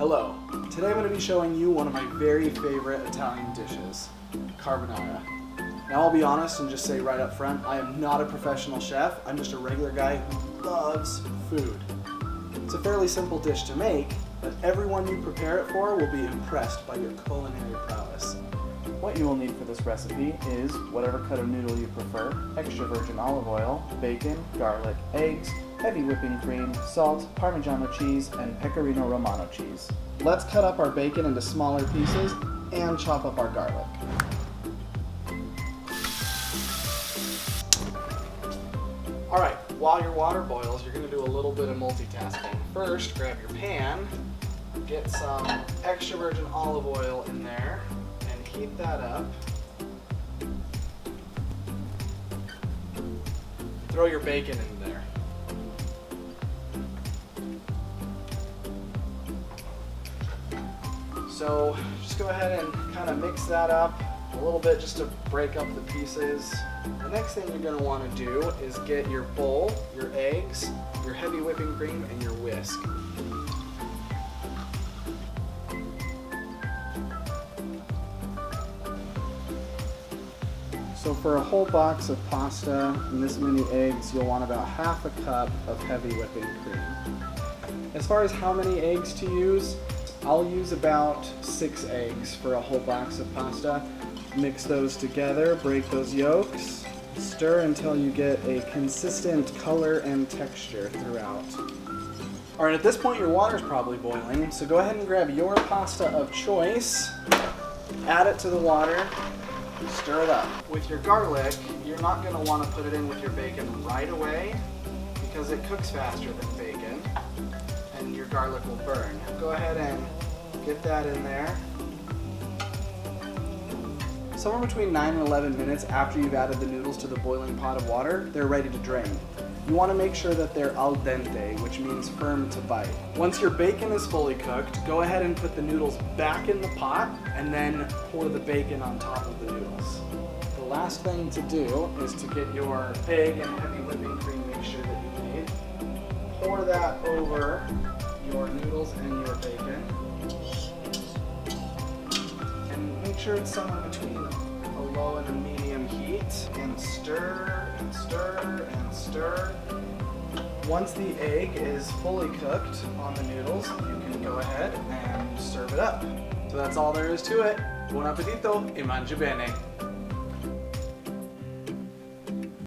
Hello. Today I'm going to be showing you one of my very favorite Italian dishes, carbonara. Now I'll be honest and just say right up front, I am not a professional chef. I'm just a regular guy who loves food. It's a fairly simple dish to make, but everyone you prepare it for will be impressed by your culinary prowess. What you will need for this recipe is whatever cut of noodle you prefer, extra virgin olive oil, bacon, garlic, eggs, heavy whipping cream, salt, Parmigiano cheese, and Pecorino Romano cheese. Let's cut up our bacon into smaller pieces and chop up our garlic. Alright, while your water boils, you're going to do a little bit of multitasking. First, grab your pan, get some extra virgin olive oil in there, and heat that up. Throw your bacon in there. So just go ahead and kind of mix that up a little bit just to break up the pieces. The next thing you're going to want to do is get your bowl, your eggs, your heavy whipping cream, and your whisk. So for a whole box of pasta and this many eggs, you'll want about half a cup of heavy whipping cream. As far as how many eggs to use, I'll use about 6 eggs for a whole box of pasta. Mix those together, break those yolks, stir until you get a consistent color and texture throughout. Alright, at this point your water's probably boiling, so go ahead and grab your pasta of choice, add it to the water, stir it up. With your garlic, you're not going to want to put it in with your bacon right away because it cooks faster than bacon and your garlic will burn. Go ahead and get that in there. Somewhere between 9 and 11 minutes after you've added the noodles to the boiling pot of water, they're ready to drain. You want to make sure that they're al dente, which means firm to bite. Once your bacon is fully cooked, go ahead and put the noodles back in the pot and then pour the bacon on top of the noodles. The last thing to do is to get your egg and heavy whipping cream mixture that you made. Pour that over your noodles and your bacon. And make sure it's somewhere between a low and a medium heat. And stir and stir and stir. Once the egg is fully cooked on the noodles, you can go ahead and serve it up. So that's all there is to it. Buon appetito e mangia bene.